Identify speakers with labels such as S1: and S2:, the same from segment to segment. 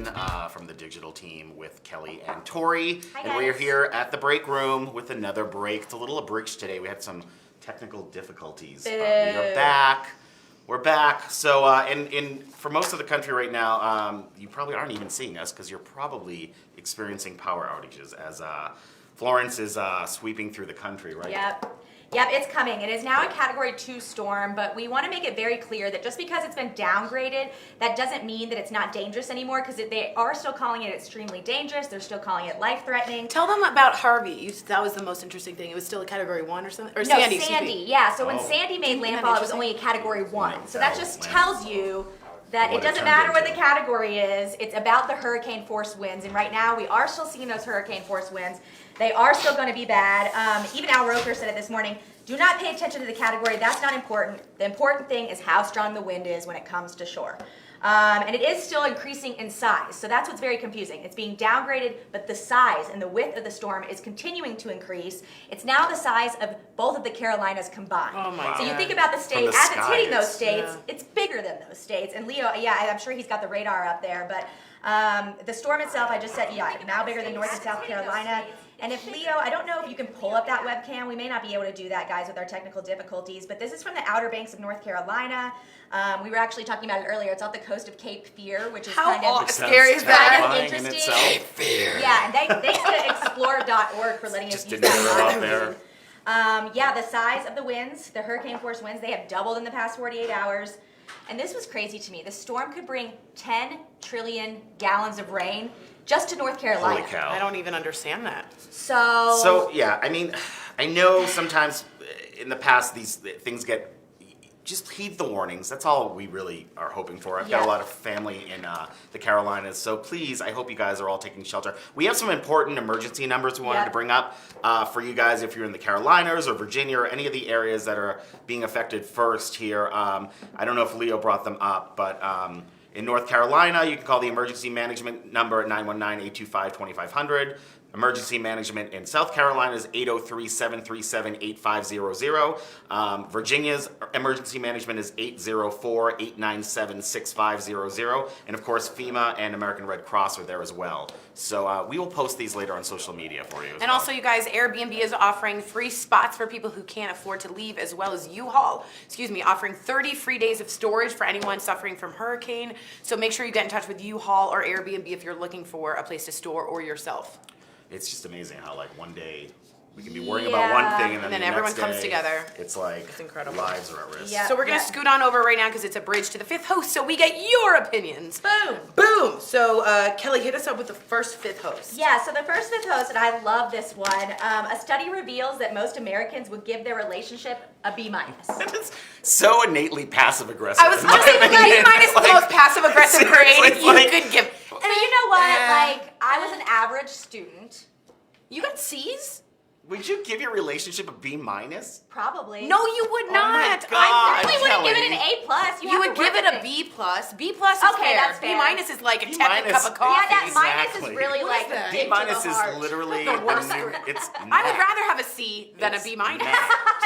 S1: Allison from the digital team with Kelly and Tori.
S2: Hi,
S1: and we're
S2: guys.
S1: here at the break room with another break. It's a little abridged today. We had some technical difficulties. We are back. We're back. So for most of the country right now, you probably aren't even seeing us because you're probably experiencing power outages as Florence is sweeping through the country, right?
S2: Yep, it's coming. It is now a Category 2 storm, but we want to make it very clear that just because it's been downgraded, that doesn't mean that it's not dangerous anymore, because they are still calling it extremely dangerous. They're still calling it life-threatening.
S3: Tell them about Harvey. That was the most interesting thing. It was still a Category 1 or something? Or
S2: No,
S3: Sandy,
S2: Sandy, yeah. So when Sandy made landfall, it was only a Category 1. So that just tells you that it doesn't matter what the category is. It's about the hurricane force winds. And right now, we are still seeing those hurricane force winds. They are still going to be bad. Even Al Roker said it this morning. Do not pay attention to the category. That's not important. The important thing is how strong the wind is when it comes to shore. And it is still increasing in size. So that's what's very confusing. It's being downgraded, but the size and the width of the storm is continuing to increase. It's now the size of both of the Carolinas combined.
S3: Oh my God.
S2: So you think about the state, as it's hitting those states, it's bigger than those states. And Leo, I'm sure he's got the radar up there, but the storm itself, I just said, now bigger than North and South Carolina. And if Leo, I don't know if you can pull up that webcam. We may not be able to do that, guys, with our technical difficulties. But this is from the Outer Banks of North Carolina. We were actually talking about it earlier. It's off the coast of Cape Fear, which is kind of
S3: scary is that?
S2: Kind of interesting. Cape Fear. Yeah, and thanks to explore.org for letting us use that.
S1: There.
S2: The size of the winds, the hurricane force winds, they have doubled in the past 48 hours. And this was crazy to me. The storm could bring 10 trillion gallons of rain just to North Carolina.
S1: Holy cow.
S3: I don't even understand that.
S2: So
S1: yeah, I mean, I know sometimes in the past these things get, just heed the warnings. That's all we really are hoping for. I've got a lot of family in the Carolinas, so please, I hope you guys are all taking shelter. We have some important emergency numbers we wanted to bring up for you guys if you're in the Carolinas or Virginia or any of the areas that are being affected first here. I don't know if Leo brought them up, but in North Carolina, you can call the emergency management number at 919-825-2500. Emergency management in South Carolina is 803-737-8500. Virginia's emergency management is 804-897-6500. And of course, FEMA and American Red Cross are there as well. So we will post these later on social media for you.
S3: Also, you guys, Airbnb is offering free spots for people who can't afford to leave, as well as U-Haul, offering 30 free days of storage for anyone suffering from hurricane. So make sure you get in touch with U-Haul or Airbnb if you're looking for a place to store or yourself.
S1: It's just amazing how one day we can be worrying about one thing and then the
S3: everyone
S1: next
S3: comes
S1: day,
S3: together.
S1: It's
S3: incredible.
S1: Lives are at risk.
S2: Yeah.
S3: So we're going to scoot on over right now because it's a bridge to the fifth host, so we get your opinions.
S2: Boom.
S3: Boom. So Kelly, hit us up with the first fifth host.
S2: Yeah, so the first fifth host, and I love this one. A study reveals that most Americans would give their relationship a B-.
S1: That is so innately passive aggressive.
S3: I was going to say B- is the most passive aggressive grade you could give.
S2: But you know what? I was an average student.
S3: You got C's?
S1: Would you give your relationship a B-?
S2: Probably.
S3: No, you would not.
S1: Oh my God,
S2: I definitely wouldn't give it an
S1: Kelly.
S2: A+.
S3: You would give it a B+. B+ is
S2: Okay,
S3: fair.
S2: that's fair.
S3: B- is like a tepid cup of coffee.
S2: Yeah, that minus is
S1: Exactly.
S2: really
S3: What is that?
S2: a kick
S1: B-
S2: to the
S1: is
S2: heart.
S1: literally
S3: The worst.
S1: it's
S3: I would rather have a C than
S1: It's
S3: a B-.
S1: meh.
S3: Do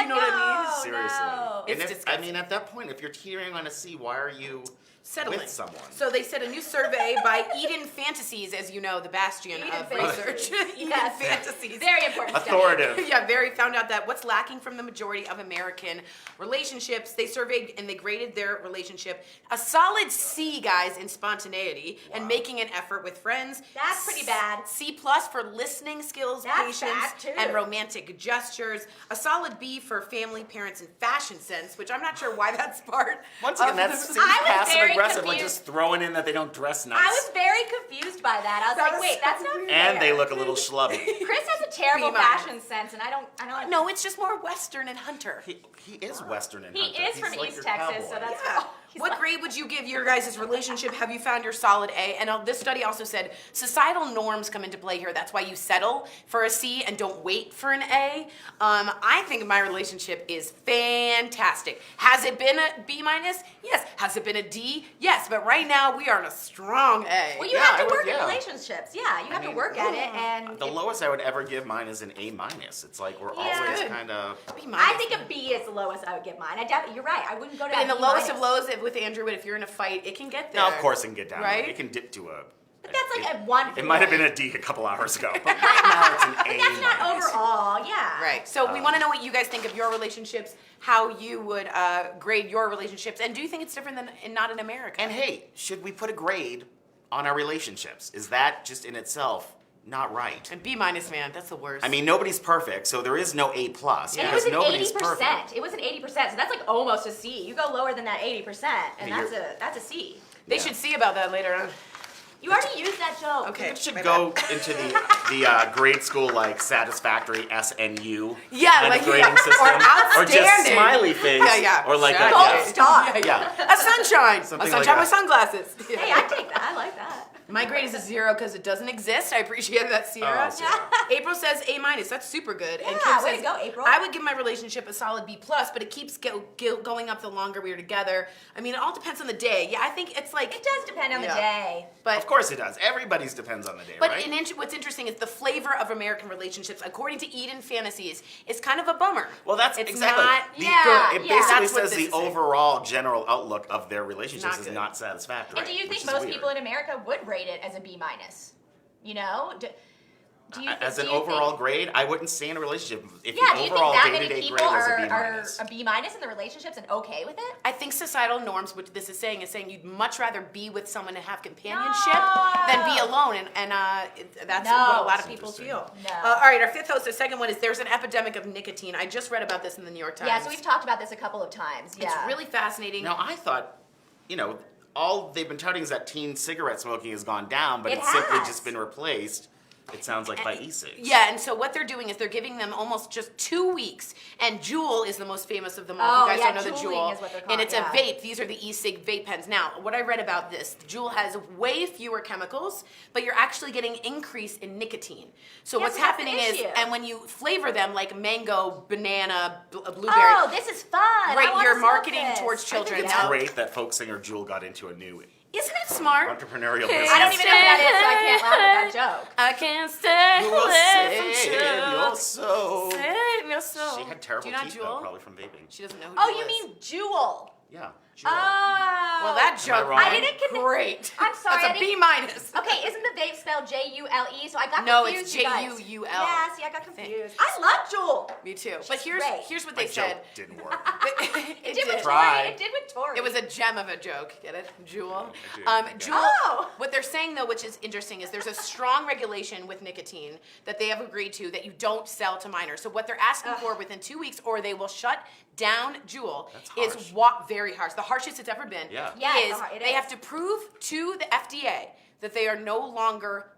S3: you know what I mean?
S1: Seriously.
S2: No.
S3: It's
S1: And
S3: disgusting.
S1: at that point, if you're teetering on a C, why are you
S3: Settling.
S1: with someone?
S3: So they said a new survey by Eden Fantasies, as you know, the bastion
S2: Eden
S3: of
S2: Fantasies.
S3: research. Eden
S2: Yes.
S3: Fantasies.
S2: Very important study.
S1: Authoritative.
S3: Found out that what's lacking from the majority of American relationships, they surveyed and they graded their relationship a solid C, guys, in spontaneity and making an effort with friends.
S2: That's pretty bad.
S3: C+ for listening skills,
S2: That's
S3: patience,
S2: bad, too.
S3: and romantic gestures. A solid B for family, parents, and fashion sense, which I'm not sure why that's part.
S1: Once again,
S3: of
S1: that
S3: the-
S1: seems
S2: I was
S1: passive
S2: very
S1: aggressive, like
S2: confused.
S1: just throwing in that they don't dress nice.
S2: I was very confused by that. I was like, wait, that's not fair.
S1: and they look a little schlubby.
S2: Chris has a terrible
S3: B-.
S2: fashion sense, and I don't.
S3: No, it's just more Western and Hunter.
S1: He is Western and
S2: He
S1: Hunter.
S2: is
S1: He's
S2: from
S1: like
S2: East
S1: your
S2: Texas,
S1: cowboy.
S2: so that's
S3: Yeah.
S2: he's
S3: What
S2: like-
S3: grade would you give your guys' relationship? Have you found your solid A? And this study also said societal norms come into play here. That's why you settle for a C and don't wait for an A. I think my relationship is fantastic. Has it been a B-? Yes. Has it been a D? Yes. But right now we are in a strong A.
S2: Well, you
S1: Yeah,
S2: have
S1: I
S2: to
S1: would-
S2: work in
S1: yeah.
S2: relationships. Yeah, you have to work at it, and
S1: The lowest I would ever give mine is an A-. It's like we're always
S3: Good.
S1: kind of.
S3: B-.
S2: I think a B is the lowest I would give mine. You're right. I wouldn't go to.
S3: But in
S2: a
S3: the
S2: B-.
S3: lowest of lows with Andrew, if you're in a fight, it can get there.
S1: No, of course it can get down.
S3: Right?
S1: It can dip to a
S2: But that's like a 1 for
S1: It might have been a D a couple hours ago, but right now it's an A.
S2: But that's not
S1: minus.
S2: overall, yeah.
S3: Right. So we want to know what you guys think of your relationships, how you would grade your relationships, and do you think it's different than not in America?
S1: And hey, should we put a grade on our relationships? Is that just in itself not right?
S3: And B minus, man, that's the worst.
S1: I mean, nobody's perfect, so there is no A plus.
S2: And it
S1: because
S2: was an
S1: nobody's
S2: 80%.
S1: perfect.
S2: It was an 80%, so that's like almost a C. You go lower than that 80%, and
S1: Yeah,
S2: that's a C.
S3: they
S1: Yeah.
S3: should see about that later on.
S2: You already used that joke.
S3: Okay.
S1: It should
S3: my
S1: go
S3: bad.
S1: into the grade school like satisfactory SNU
S3: Yeah,
S1: kind
S3: like
S1: of grading
S3: or
S1: system, or just
S3: outstanding.
S1: smiley face,
S3: Yeah.
S1: or like
S3: Sad.
S1: a,
S2: Gold
S1: yeah.
S2: star.
S1: Yeah.
S3: A sunshine.
S1: Something
S3: a
S1: like
S3: sunshine
S1: that.
S3: with sunglasses. Yeah.
S2: Hey, I take that. I like that.
S3: My grade is a 0 because it doesn't exist. I appreciate that, Sierra.
S1: Oh, Sierra.
S3: April says A minus. That's super good. And
S2: Yeah,
S3: Kim
S2: way
S3: says,
S2: to go, April.
S3: I would give my relationship a solid B plus, but it keeps going up the longer we are together. I mean, it all depends on the day. Yeah, I think it's like.
S2: It does depend on the
S3: Yeah.
S2: day.
S3: But
S1: Of course it does. Everybody's depends on the day,
S3: But
S1: right?
S3: what's interesting is the flavor of American relationships, according to Eden Fantasies, is kind of a bummer.
S1: Well, that's
S3: it's
S1: exactly.
S3: not
S1: The-
S2: yeah,
S1: It
S2: yeah.
S1: basically
S3: That's what
S1: says
S3: this
S1: the
S3: is saying.
S1: overall general outlook of their relationships
S3: Not
S1: is
S3: good.
S1: not satisfactory.
S2: And do you
S1: which
S2: think
S1: is
S2: most
S1: weird.
S2: people in America would rate it as a B minus? You know? Do you
S1: As
S2: do
S1: an
S2: you think-
S1: overall grade, I wouldn't stay in a relationship if
S2: Yeah,
S1: the
S2: do you think
S1: overall
S2: that many
S1: day-to-day
S2: people
S1: grade was a B
S2: are
S1: minus.
S2: a B minus in the relationships and okay with it?
S3: I think societal norms, which this is saying you'd much rather be with someone and have companionship than be alone, and that's
S2: No.
S3: what a lot of
S1: That's
S3: people
S1: interesting.
S3: feel.
S2: No.
S3: All right, our fifth host, the second one is there's an epidemic of nicotine. I just read about this in the New York Times.
S2: Yeah, so we've talked about this a couple of times. Yeah.
S3: It's really fascinating.
S1: Now, I thought, all they've been touting is that teen cigarette smoking has gone down, but
S2: It
S1: it's simply
S2: has.
S1: just been replaced, it sounds like, by e-cigs.
S3: Yeah, and so what they're doing is they're giving them almost just 2 weeks. And Juul is the most famous of them all.
S2: Oh,
S3: If you guys
S2: yeah,
S3: don't know the
S2: Juuling
S3: Juul.
S2: is what they're
S3: And
S2: called,
S3: it's
S2: yeah.
S3: a vape. These are the e-cig vape pens. Now, what I read about this, Juul has way fewer chemicals, but you're actually getting increase in nicotine. So
S2: Yeah,
S3: what's
S2: so that's the
S3: happening is,
S2: issue.
S3: and when you flavor them like mango, banana, blueberry,
S2: Oh, this is fun. I
S3: right,
S2: wanna
S3: you're
S2: smoke
S3: marketing
S2: this.
S3: towards
S1: I
S3: children.
S1: think it's
S3: Now,
S1: great that folk singer Jewel got into a new
S3: isn't it smart?
S1: entrepreneurial
S3: Hey,
S1: business.
S2: I don't even know who that is, so I can't laugh at that joke.
S3: I can't stay
S1: You will
S3: away
S1: save
S3: from
S1: your
S3: you.
S1: soul.
S3: Save your soul.
S1: She had terrible
S3: Do you know
S1: teeth, though,
S3: Juul?
S1: probably from vaping.
S3: She doesn't know who
S2: Oh,
S3: Juul
S2: you
S3: is.
S2: mean Jewel?
S1: Yeah, Jewel.
S2: Oh.
S3: Well, that
S1: Am I
S3: joke.
S1: wrong?
S2: I didn't
S3: Great.
S2: I'm sorry, I
S3: That's a
S2: didn't-
S3: B minus.
S2: Okay, isn't the vape spelled J-U-L-E? So I got
S3: No,
S2: confused.
S3: it's
S2: you guys.
S3: J-U-U-L.
S2: Yeah, see, I got confused. I love Jewel.
S3: Me too.
S2: She's
S3: But here's
S2: great.
S3: what
S1: My
S3: they said.
S1: joke didn't work.
S2: It did with
S1: Try.
S2: Tori. It did with Tori.
S3: It was a gem of a joke. Get it? Jewel.
S1: I do.
S3: Jewel.
S2: Oh.
S3: What they're saying though, which is interesting, is there's a strong regulation with nicotine that they have agreed to that you don't sell to minors. So what they're asking for within 2 weeks, or they will shut down Jewel,
S1: That's
S3: is
S1: harsh.
S3: very harsh. The harshest it's ever been.
S1: Yeah.
S2: Yeah,
S3: is
S2: it
S3: they
S2: is.
S3: have to prove to the FDA that they are no longer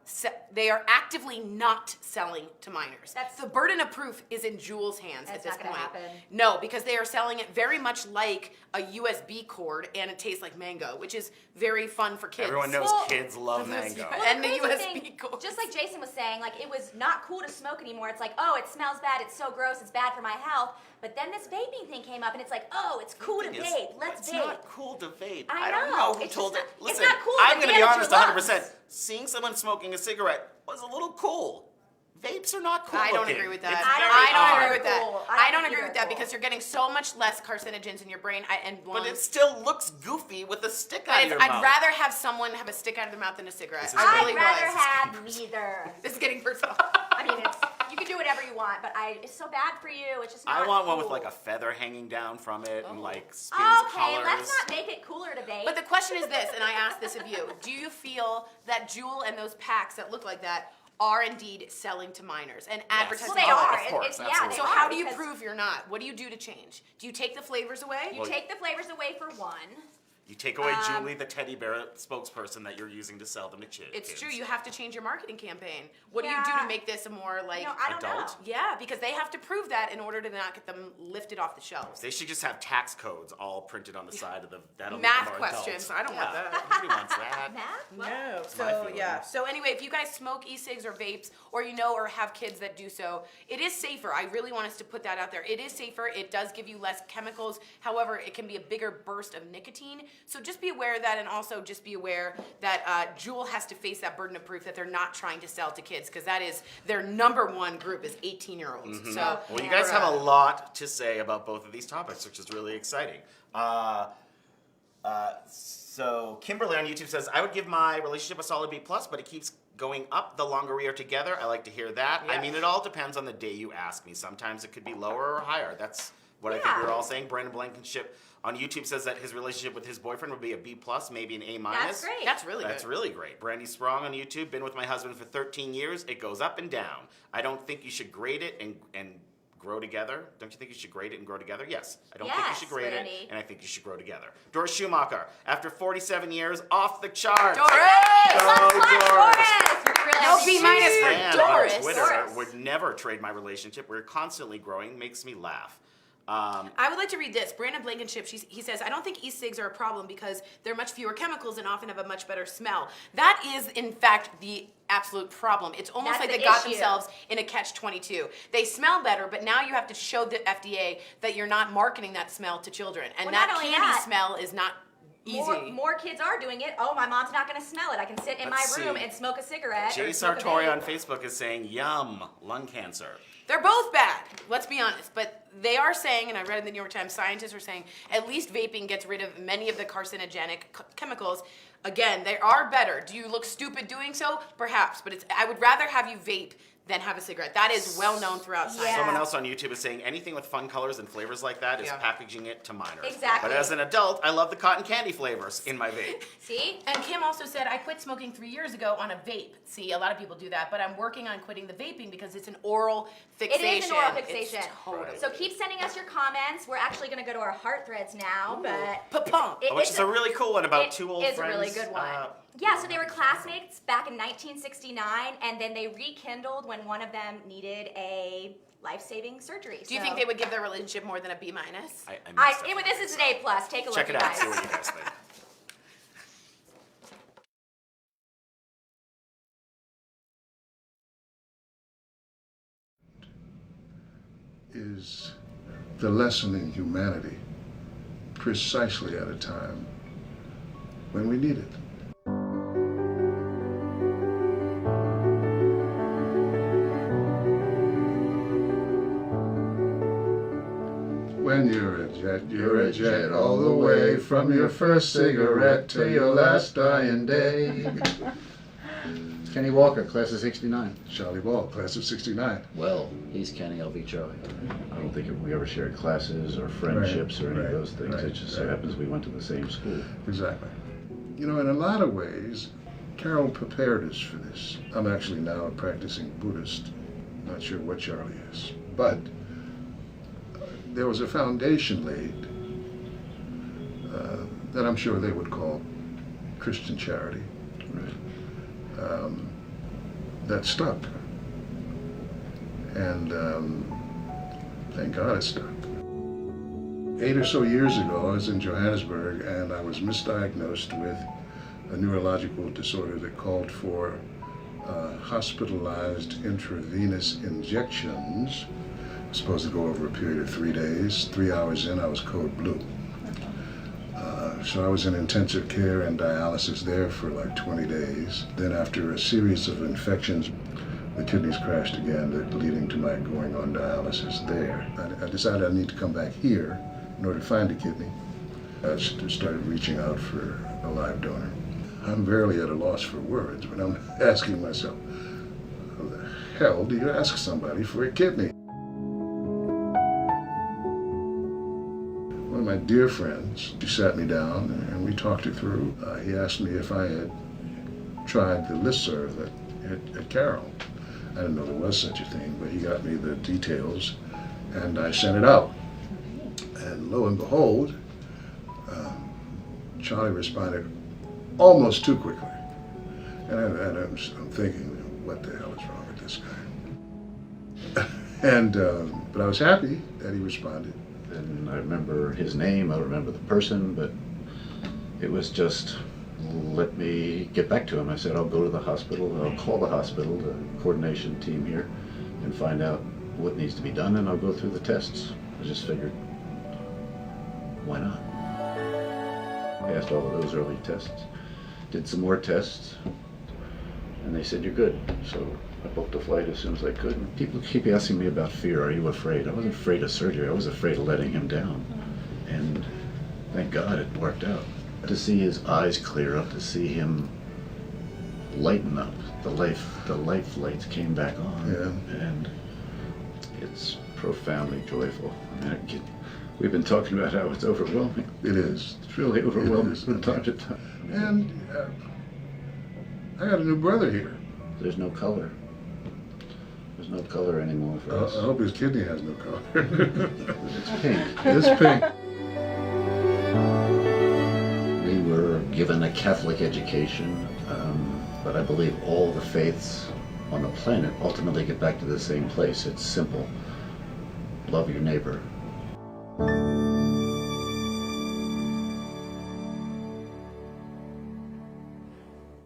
S3: they are actively not selling to minors.
S2: That's-
S3: the burden of proof is in Juul's hands
S2: That's
S3: at this
S2: not gonna
S3: point.
S2: happen.
S3: No, because they are selling it very much like a USB cord, and it tastes like mango, which is very fun for kids.
S1: Everyone knows
S2: Well,
S1: kids love mango.
S3: Well,
S2: Well,
S3: and the
S2: crazy
S3: USB
S2: thing,
S3: cord.
S2: just like Jason was saying, like it was not cool to smoke anymore. It's like, oh, it smells bad. It's so gross. It's bad for my health. But then this vaping thing came up, and it's like, oh, it's cool to
S1: Thing is,
S2: vape. Let's
S1: it's
S2: vape.
S1: not cool to vape.
S2: I
S1: don't
S2: know.
S1: know who
S2: It's
S1: told
S2: just
S1: it.
S2: not- it's
S1: Listen,
S2: not cool to
S1: I'm going to be
S2: damage
S1: honest
S2: your
S1: 100%.
S2: lungs.
S1: Seeing someone smoking a cigarette was a little cool. Vapes are not cool
S3: I don't
S1: looking.
S3: agree with that.
S1: It's
S2: I
S1: very
S3: I don't
S1: odd.
S3: agree with that.
S2: Cool.
S3: I don't
S2: think
S3: agree
S2: either
S3: with that
S2: are cool.
S3: because you're getting so much less carcinogens in your brain and lungs.
S1: But it still looks goofy with a stick out of your
S3: I'd
S1: mouth.
S3: rather have someone have a stick out of their mouth than a cigarette.
S1: This is
S3: I
S2: I'd
S3: really
S2: rather
S3: was.
S2: have neither.
S3: This is getting personal.
S2: I mean, you can do whatever you want, but it's so bad for you. It's just not
S1: I want one with
S2: cool.
S1: like a feather hanging down from it and like spins
S2: Okay,
S1: colors.
S2: let's not make it cooler to vape.
S3: But the question is this, and I ask this of you: do you feel that Juul and those packs that look like that are indeed selling to minors and advertising?
S2: well, they
S1: Oh,
S2: are.
S1: of course,
S2: yeah,
S1: absolutely.
S2: they
S3: So
S2: are
S3: how do you
S2: because
S3: prove you're not? What do you do to change? Do you take the flavors away?
S2: You take the flavors away for one.
S1: You take away Julie, the teddy bear spokesperson that you're using to sell them to kids.
S3: It's true. You have to change your marketing campaign. What do you do
S2: Yeah.
S3: to make this a more like
S2: No, I don't
S1: adult?
S2: know.
S3: Yeah, because they have to prove that in order to not get them lifted off the shelves.
S1: They should just have tax codes all printed on the side of the that'll
S3: Math
S1: make them more
S3: questions.
S1: adults.
S3: I don't want
S1: Yeah,
S3: that.
S1: Nobody wants that.
S2: Math? What?
S3: No.
S1: my
S3: So
S1: feeling.
S3: yeah. So anyway, if you guys smoke e-cigs or vapes, or or have kids that do so, it is safer. I really want us to put that out there. It is safer. It does give you less chemicals. However, it can be a bigger burst of nicotine. So just be aware of that, and also just be aware that Juul has to face that burden of proof that they're not trying to sell to kids, because that is their number one group is 18-year-olds. So
S1: Well, you guys have a lot to say about both of these topics, which is really exciting. So Kimberly on YouTube says, I would give my relationship a solid B+, but it keeps going up the longer we are together. I like to hear that.
S3: Yeah.
S1: I mean, it all depends on the day you ask me. Sometimes it could be lower or higher. That's what I think we're all saying. Brandon Blankenship on YouTube says that his relationship with his boyfriend would be a B+, maybe an A-.
S2: That's great.
S3: That's really good.
S1: That's really great. Brandy Sprong on YouTube, been with my husband for 13 years. It goes up and down. I don't think you should grade it and grow together. Don't you think you should grade it and grow together? Yes. I don't think you should grade
S2: Randy.
S1: it, and I think you should grow together. Doris Schumacher, after 47 years, off the charts.
S3: Doris!
S1: Go, Doris!
S3: No B- for
S1: Man
S3: Doris.
S1: on Twitter
S2: Doris.
S1: would never trade my relationship. We're constantly growing. Makes me laugh.
S3: I would like to read this. Brandon Blankenship, he says, I don't think e-cigs are a problem because there are much fewer chemicals and often have a much better smell. That is, in fact, the absolute problem. It's almost
S2: That's
S3: like
S2: the
S3: they got
S2: issue.
S3: themselves in a catch-22. They smell better, but now you have to show the FDA that you're not marketing that smell to children. And
S2: Well,
S3: that
S2: not only
S3: candy
S2: that,
S3: smell is not easy.
S2: More kids are doing it. Oh, my mom's not going to smell it. I can sit in
S1: Let's
S2: my room
S1: see.
S2: and smoke a cigarette.
S1: Jay
S2: or smoke a
S1: Sartori
S2: vape.
S1: on Facebook is saying, yum, lung cancer.
S3: They're both bad, let's be honest. But they are saying, and I read in the New York Times, scientists are saying, at least vaping gets rid of many of the carcinogenic chemicals. Again, they are better. Do you look stupid doing so? Perhaps, but I would rather have you vape than have a cigarette. That is well known throughout science.
S2: Yeah.
S1: Someone else on YouTube is saying anything with fun colors and flavors like that is
S3: Yeah.
S1: packaging it to minors.
S2: Exactly.
S1: But as an adult, I love the cotton candy flavors in my vape.
S2: See?
S3: And Kim also said, I quit smoking 3 years ago on a vape. See, a lot of people do that, but I'm working on quitting the vaping because it's an oral fixation.
S2: It is an oral
S3: It's
S2: fixation.
S3: totally.
S2: So keep sending us your comments. We're actually going to go to our heart threads now, but
S3: Pa-pum.
S2: it-
S1: Which
S2: it's
S1: is a really cool one about
S2: it
S1: two old
S2: is
S1: friends.
S2: a really good one. Yeah, so they were classmates back in 1969, and then they rekindled when one of them needed a life-saving surgery.
S3: Do you think they would give their relationship more than a B-?
S1: I missed it.
S2: This is an A+. Take a look,
S1: Check it
S2: you
S1: out.
S2: guys.
S1: See what you guys think.
S4: Is the lessening humanity precisely at a time when we need it. When you're a jet all the way from your first cigarette to your last dying day.
S5: Kenny Walker, class of 69.
S4: Charlie Ball, class of 69.
S5: Well, he's Kenny, I'll be Charlie. I don't think we ever shared classes or friendships or any of those things. It just so happens we went to the same school.
S4: Exactly. You know, in a lot of ways, Carol prepared us for this. I'm actually now a practicing Buddhist. Not sure what Charlie is. But there was a foundation laid that I'm sure they would call Christian charity.
S5: Right.
S4: That stuck. And thank God it stuck. 8 or so years ago, I was in Johannesburg and I was misdiagnosed with a neurological disorder that called for hospitalized intravenous injections. Supposed to go over a period of 3 days. 3 hours in, I was code blue. So I was in intensive care and dialysis there for like 20 days. Then after a series of infections, the kidneys crashed again, leading to my going on dialysis there. I decided I need to come back here in order to find a kidney. I started reaching out for a live donor. I'm barely at a loss for words, but I'm asking myself, how the hell do you ask somebody for a kidney? One of my dear friends, he sat me down and we talked it through. He asked me if I had tried the listserv at Carroll. I didn't know there was such a thing, but he got me the details and I sent it out. And lo and behold, Charlie responded almost too quickly. And I'm thinking, what the hell is wrong with this guy? And but I was happy that he responded.
S5: And I remember his name, I don't remember the person, but it was just, let me get back to him. I said, I'll go to the hospital, I'll call the hospital, the coordination team here, and find out what needs to be done, and I'll go through the tests. I just figured, why not? Passed all of those early tests, did some more tests, and they said, you're good. So I booked a flight as soon as I could. And people keep asking me about fear. Are you afraid? I wasn't afraid of surgery. I was afraid of letting him down. And thank God it worked out. To see his eyes clear up, to see him lighten up, the life lights came back on, and it's profoundly joyful. I mean, we've been talking about how it's overwhelming.
S4: It is.
S5: It's really overwhelming from time to time.
S4: And I got a new brother here.
S5: There's no color. There's no color anymore for us.
S4: I hope his kidney has no color.
S5: It's pink.
S4: It's pink.
S5: We were given a Catholic education, but I believe all the faiths on the planet ultimately get back to the same place. It's simple. Love your neighbor.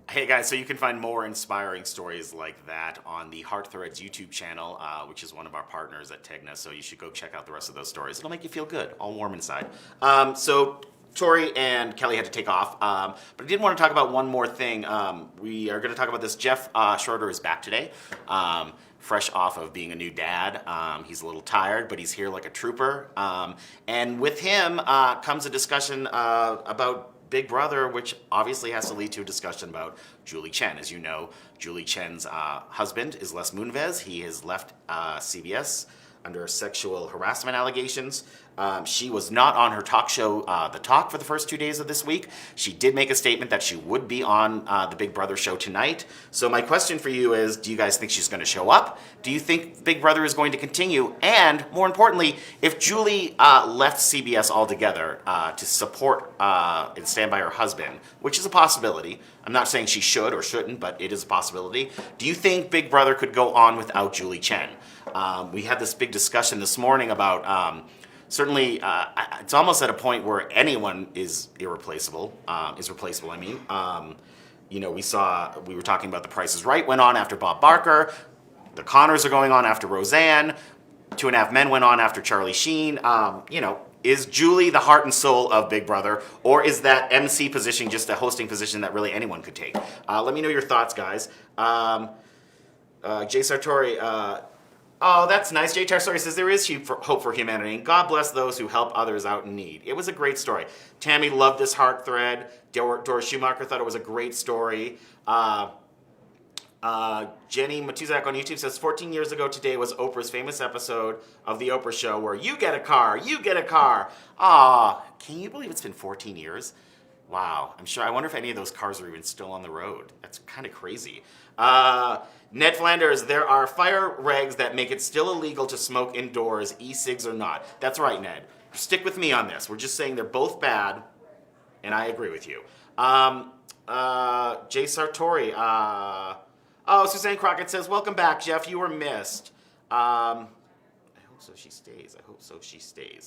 S1: Hey guys, so you can find more inspiring stories like that on the Heart Threads YouTube channel, which is one of our partners at Tegna, so you should go check out the rest of those stories. It'll make you feel good, all warm inside. So Tori and Kelly had to take off, but I did want to talk about one more thing. We are going to talk about this. Jeff Schroeder is back today, fresh off of being a new dad. He's a little tired, but he's here like a trooper. And with him comes a discussion about Big Brother, which obviously has to lead to a discussion about Julie Chen. As you know, Julie Chen's husband is Les Moonves. He has left CBS under sexual harassment allegations. She was not on her talk show, The Talk, for the first 2 days of this week. She did make a statement that she would be on the Big Brother show tonight. So my question for you is, do you guys think she's going to show up? Do you think Big Brother is going to continue? And more importantly, if Julie left CBS altogether to support and stand by her husband, which is a possibility, I'm not saying she should or shouldn't, but it is a possibility. Do you think Big Brother could go on without Julie Chen? We had this big discussion this morning about certainly it's almost at a point where anyone is replaceable. You know, we were talking about The Price is Right went on after Bob Barker. The Connors are going on after Roseanne. 2.5 Men went on after Charlie Sheen. You know, is Julie the heart and soul of Big Brother, or is that MC position just a hosting position that really anyone could take? Let me know your thoughts, guys. Jay Sartori, oh, that's nice. Jay Sartori says, there is hope for humanity, and God bless those who help others out in need. It was a great story. Tammy loved this heart thread. Doris Schumacher thought it was a great story. Jenny Matuzak on YouTube says, 14 years ago today was Oprah's famous episode of The Oprah Show where you get a car, you get a car. Ah, can you believe it's been 14 years? Wow, I wonder if any of those cars are even still on the road. That's kind of crazy. Ned Flanders, there are fire regs that make it still illegal to smoke indoors, e-cigs or not. That's right, Ned. Stick with me on this. We're just saying they're both bad, and I agree with you. Jay Sartori, Suzanne Crockett says, welcome back, Jeff. You were missed. I hope so she stays.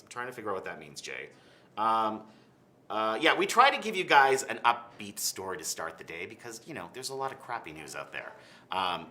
S1: I'm trying to figure out what that means, Jay. Yeah, we try to give you guys an upbeat story to start the day because, you know, there's a lot of crappy news out there.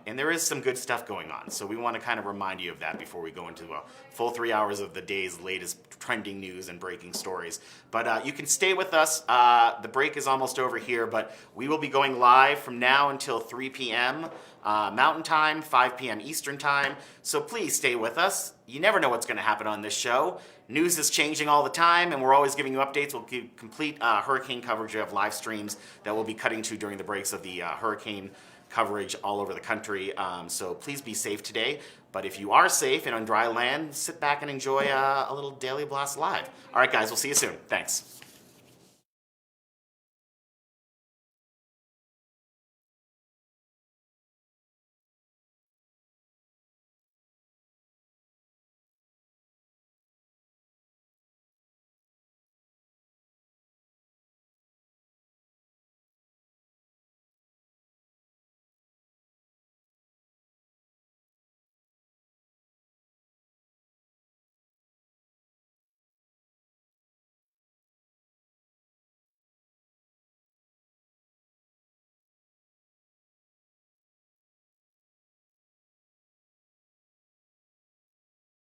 S1: And there is some good stuff going on. So we want to kind of remind you of that before we go into a full 3 hours of the day's latest trending news and breaking stories. But you can stay with us. The break is almost over here, but we will be going live from now until 3 p.m. Mountain Time, 5 p.m. Eastern Time. So please stay with us. You never know what's going to happen on this show. News is changing all the time, and we're always giving you updates. We'll give complete hurricane coverage. We have live streams that we'll be cutting to during the breaks of the hurricane coverage all over the country. So please be safe today. But if you are safe and on dry land, sit back and enjoy a little Daily Blast Live. All right, guys, we'll see you soon. Thanks.